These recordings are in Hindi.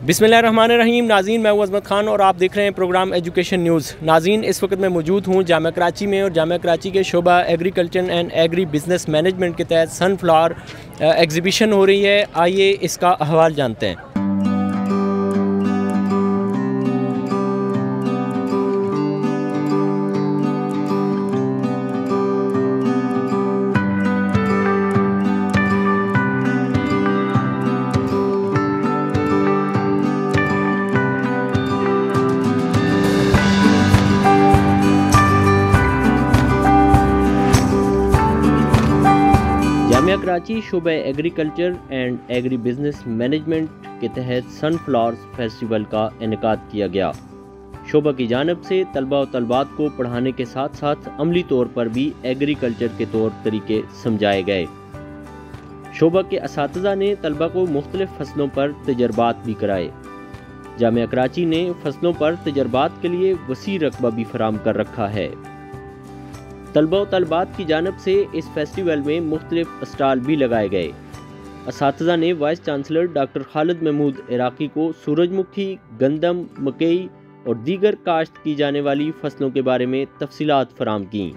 बिस्मिल्लाहिर्रहमानिर्रहीम। नाज़रीन, मैं हूं अज़मत ख़ान और आप देख रहे हैं प्रोग्राम एजुकेशन न्यूज़। नाज़रीन, इस वक्त मैं मौजूद हूं जामिया कराची में और जामिया कराची के शोबा agriculture and agri business management के तहत सनफ्लावर एग्ज़िबिशन हो रही है। आइए इसका अहवाल जानते हैं। जामिया कराची शोबा agriculture and agri business management के तहत सनफ्लावर फेस्टिवल का इनेकाद किया गया। शोबा की जानिब से तलबा और तलबात को पढ़ाने के साथ साथ अमली तौर पर भी एग्रीकल्चर के तौर तरीके समझाए गए। शोबा के असातिज़ा ने तलबा को मुख्तलिफ फसलों पर तजर्बात भी कराए। जामिया कराची ने फसलों पर तजर्बात के लिए वसी रकबा भी फराम कर रखा है। तलबा व तलबात की जानिब से इस फेस्टिवल में मुख्तलिफ स्टॉल भी लगाए गए। असातिज़ा ने vice chancellor doctor Khalid Mahmood Iraqi को सूरजमुखी, गंदम, मकई और दीगर काश्त की जाने वाली फसलों के बारे में तफसीलात फराम की।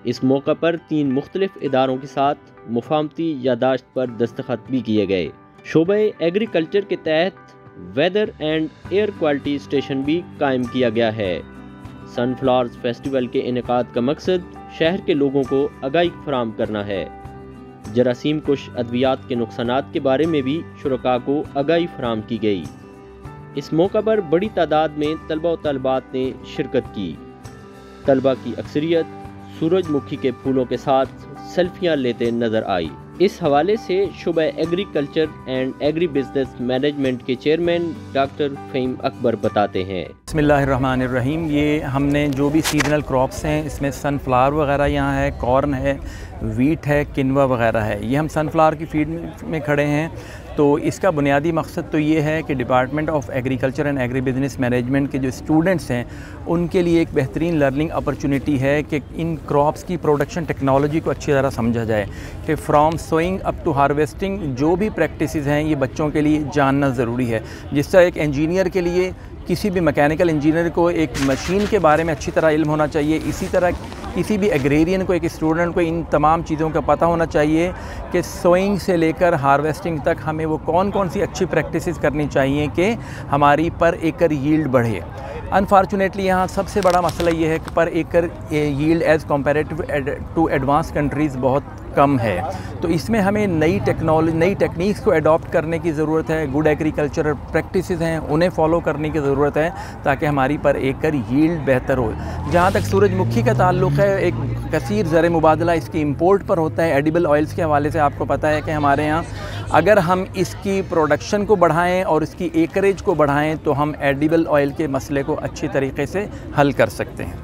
इस मौका पर 3 मुख्तलिफ इदारों के साथ मुफाहमती यादाश्त पर दस्तखत भी किए गए। शोबा एग्रीकल्चर के तहत weather and air quality station भी कायम किया गया है। सनफ्लावर फेस्टिवल के इनेकाद का मकसद शहर के लोगों को आगाही फराम करना है। जरासीम कुश अद्वियात के नुकसानात के बारे में भी शुरका को आगाही फराम की गई। इस मौका पर बड़ी तादाद में तलबा व तलबात ने शिरकत की। तलबा की अक्सरियत सूरजमुखी के फूलों के साथ सेल्फियां लेते नजर आई। इस हवाले से शोबा agriculture and agri business management के चेयरमैन डॉक्टर फ़हीम अकबर बताते हैं। बिस्मिल्लाहिर्रहमानिर्रहीम। ये हमने जो भी सीजनल क्रॉप्स हैं, इसमें सनफ्लावर वगैरह यहाँ है, कॉर्न है, वीट है, किनवा वगैरह है। ये हम सनफ्लावर की फील्ड में खड़े हैं। तो इसका बुनियादी मकसद तो ये है कि department of agriculture and agri business management के जो स्टूडेंट्स हैं उनके लिए एक बेहतरीन लर्निंग अपॉर्चुनिटी है कि इन क्रॉप्स की प्रोडक्शन टेक्नोलॉजी को अच्छी तरह समझा जाए कि from sowing up to harvesting जो भी प्रैक्टिसेस हैं ये बच्चों के लिए जानना ज़रूरी है। जिस तरह एक इंजीनियर के लिए किसी भी मैकेनिकल इंजीनियर को एक मशीन के बारे में अच्छी तरह इल्म होना चाहिए, इसी तरह किसी भी एग्रेरियन को, एक स्टूडेंट को इन तमाम चीज़ों का पता होना चाहिए कि सोइंग से लेकर हार्वेस्टिंग तक हमें वो कौन कौन सी अच्छी प्रैक्टिसेस करनी चाहिए कि हमारी पर एकड़ यील्ड बढ़े। अनफॉर्चुनेटली यहाँ सबसे बड़ा मसला ये है कि पर एकड़ yield as comparative to advance countries बहुत कम है। तो इसमें हमें नई टेक्नोलॉजी, नई टेक्निक्स को अडॉप्ट करने की ज़रूरत है। गुड एग्रीकल्चरल प्रैक्टिसेस हैं उन्हें फॉलो करने की ज़रूरत है ताकि हमारी पर एकड़ यील्ड बेहतर हो। जहाँ तक सूरजमुखी का ताल्लुक़ है, एक कसीर ज़र मुबादला इसकी इंपोर्ट पर होता है। एडिबल ऑयल्स के हवाले से आपको पता है कि हमारे यहाँ अगर हम इसकी प्रोडक्शन को बढ़ाएं और इसकी एकरेज को बढ़ाएं तो हम एडिबल ऑयल के मसले को अच्छी तरीके से हल कर सकते हैं।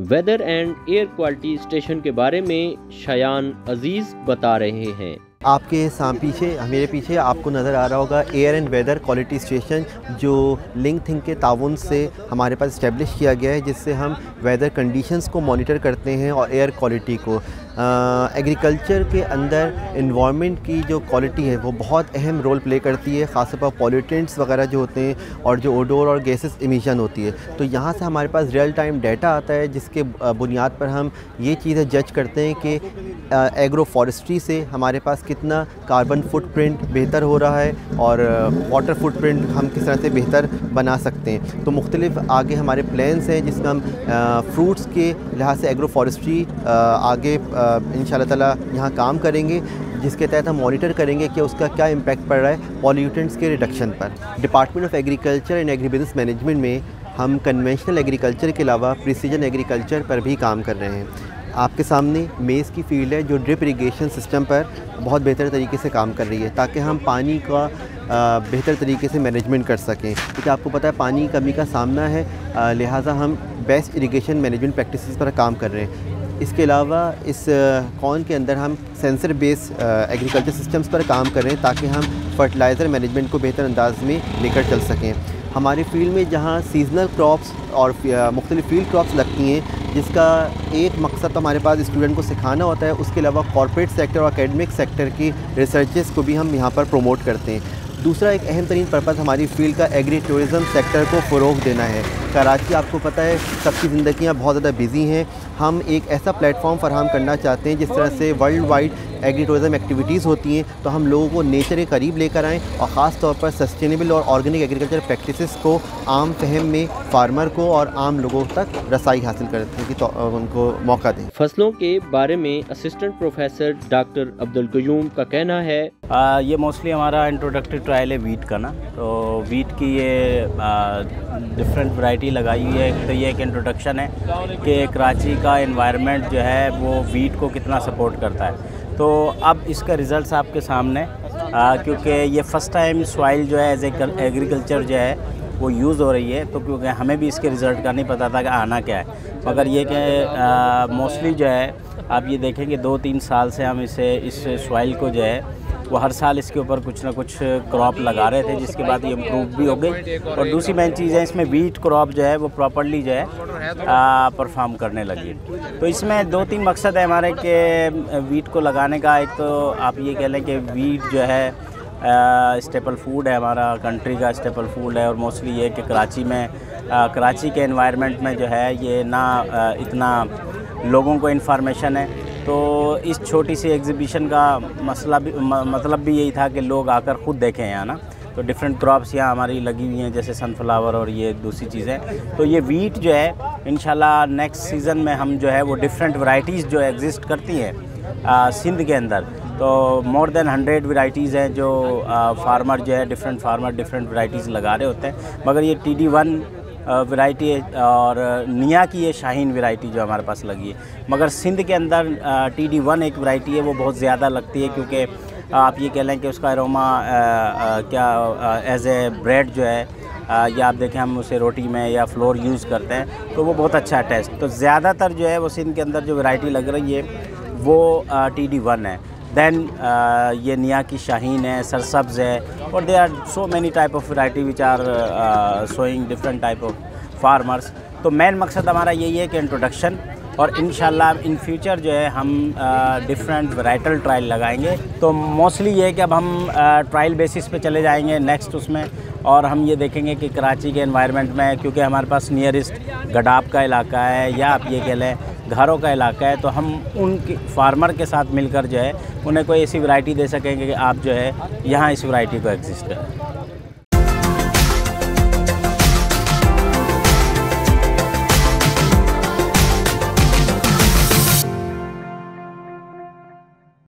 Weather and air quality station के बारे में शायान अजीज़ बता रहे हैं। आपके पीछे, मेरे पीछे आपको नज़र आ रहा होगा air and weather quality station, जो लिंक थिंक के ताउन से हमारे पास इस्टेब्लिश किया गया है, जिससे हम वेदर कंडीशंस को मॉनिटर करते हैं और एयर क्वालिटी को। एग्रीकल्चर के अंदर इन्वायरमेंट की जो क्वालिटी है वो बहुत अहम रोल प्ले करती है, ख़ासतौर पर पॉल्यूटेंट्स वगैरह जो होते हैं और जो ओडोर और गैसेस इमिशन होती है। तो यहाँ से हमारे पास रियल टाइम डाटा आता है जिसके बुनियाद पर हम ये चीज़ें जज करते हैं कि एग्रो फॉरेस्ट्री से हमारे पास कितना कार्बन फुटप्रिंट बेहतर हो रहा है और वाटर फुटप्रिंट हम किस तरह से बेहतर बना सकते हैं। तो मुख्तलिफ आगे हमारे प्लान्स हैं जिसमें हम फ्रूट्स के लिहाज से एग्रो फॉरेस्ट्री आगे इंशाल्लाह ताला यहाँ काम करेंगे, जिसके तहत हम मॉनिटर करेंगे कि उसका क्या इम्पैक्ट पड़ रहा है पॉल्यूटेंट्स के रिडक्शन पर। Department of agriculture and agri business management में हम कन्वेंशनल एग्रीकल्चर के अलावा प्रिसीजन एग्रीकल्चर पर भी काम कर रहे हैं। आपके सामने मेज़ की फील्ड है जो ड्रिप इरिगेशन सिस्टम पर बहुत बेहतर तरीके से काम कर रही है ताकि हम पानी का बेहतर तरीके से मैनेजमेंट कर सकें, क्योंकि आपको पता है पानी की कमी का सामना है, लिहाजा हम बेस्ट इरिगेशन मैनेजमेंट प्रैक्टिसेस पर काम कर रहे हैं। इसके अलावा इस कॉर्न के अंदर हम सेंसर बेस एग्रीकल्चर सिस्टम्स पर काम कर रहे हैं ताकि हम फर्टिलाइज़र मैनेजमेंट को बेहतर अंदाज में लेकर चल सकें। हमारी फील्ड में जहाँ सीजनल क्रॉप्स और मुख्तलिफ फील्ड क्रॉप्स लगती हैं, जिसका एक मकसद तो हमारे पास स्टूडेंट को सिखाना होता है, उसके अलावा कॉर्पोरेट सेक्टर और एकेडमिक सेक्टर की रिसर्चेस को भी हम यहाँ पर प्रमोट करते हैं। दूसरा एक अहम तरीन पर्पज़ हमारी फील्ड का एग्री टूरिज़म सेक्टर को फ़रोग़ देना है। कराची आपको पता है सबकी ज़िंदगियाँ बहुत ज़्यादा बिज़ी हैं, हम एक ऐसा प्लेटफॉर्म फराहम करना चाहते हैं जिस तरह से world wide agri tourism activities होती हैं, तो हम लोगों को नेचर के करीब लेकर आएँ और ख़ास तौर पर सस्टेनेबल और ऑर्गेनिक एग्रीकल्चर प्रैक्टिसेस को आम फहम में फार्मर को और आम लोगों तक रसाई हासिल करने की उनको मौका दें। फसलों के बारे में assistant professor doctor Abdul Qayyum का कहना है, ये मोस्टली हमारा इंट्रोडक्टरी ट्रायल है वीट का ना, तो वीट की ये डिफरेंट वैरायटी लगाई हुई है। तो ये एक इंट्रोडक्शन है कि कराची का एनवायरनमेंट जो है वो वीट को कितना सपोर्ट करता है। तो अब इसका रिज़ल्ट्स आपके सामने, क्योंकि ये फ़र्स्ट टाइम सॉइल जो है एज एग्रीकल्चर जो है वो यूज़ हो रही है, तो क्योंकि हमें भी इसके रिज़ल्ट का नहीं पता था कि आना क्या है, मगर ये कि मोस्टली जो है आप ये देखेंगे 2-3 साल से हम इस सॉइल को जो है वो हर साल इसके ऊपर कुछ ना कुछ क्रॉप लगा रहे थे, जिसके बाद ये इम्प्रूव भी हो गई। और दूसरी मेन चीज़ है इसमें वीट क्रॉप जो है वो प्रॉपर्ली जो है परफॉर्म करने लगी। तो इसमें 2-3 मकसद है हमारे कि वीट को लगाने का। एक तो आप ये कह लें कि वीट जो है स्टेपल फूड है, हमारा कंट्री का स्टेपल फूड है, और मोस्टली ये कि कराची में कराची के एनवायरनमेंट में जो है ये ना इतना लोगों को इन्फॉर्मेशन है। तो इस छोटी सी एग्ज़िबिशन का मतलब भी यही था कि लोग आकर ख़ुद देखें यहाँ ना। तो डिफरेंट क्रॉप्स यहाँ हमारी लगी हुई हैं, जैसे सनफ्लावर और ये दूसरी चीज़ें। तो ये वीट जो है इंशाल्लाह नेक्स्ट सीज़न में हम जो है वो डिफरेंट वैरायटीज़ जो एग्जिस्ट करती हैं सिंध के अंदर, तो मोर देन 100 वैरायटीज़ हैं जो फार्मर जो है डिफरेंट वैरायटीज़ लगा रहे होते हैं। मगर ये TD1 वैरायटी और निया की ये शाहीन वैरायटी जो हमारे पास लगी है, मगर सिंध के अंदर TD1 एक वैरायटी है वो बहुत ज़्यादा लगती है, क्योंकि आप ये कह लें कि उसका अरोमा क्या एज ए ब्रेड जो है या आप देखें हम उसे रोटी में या फ्लोर यूज़ करते हैं, तो वो बहुत अच्छा है टेस्ट। तो ज़्यादातर जो है वो सिंध के अंदर जो वैरायटी लग रही है वो TD1 है। दैन ये निया की शाहीन है, सरसब्ज़ है, और they are so many type of variety which are showing different type of farmers. तो मेन मकसद हमारा यही है कि इंट्रोडक्शन, और इंशाल्लाह इन फ्यूचर जो है हम डिफरेंट वैराइटल ट्रायल लगाएंगे। तो मोस्टली ये है कि अब हम ट्रायल बेसिस पे चले जाएंगे नेक्स्ट उसमें, और हम ये देखेंगे कि कराची के एनवायरनमेंट में, क्योंकि हमारे पास नियरेस्ट गडाब का इलाका है या आप ये कह लें घरों का इलाका है, तो हम उनके फार्मर के साथ मिलकर जो है उन्हें कोई ऐसी वैरायटी दे सकेंगे कि आप जो है यहाँ इस वैरायटी को एग्जिस्ट करें।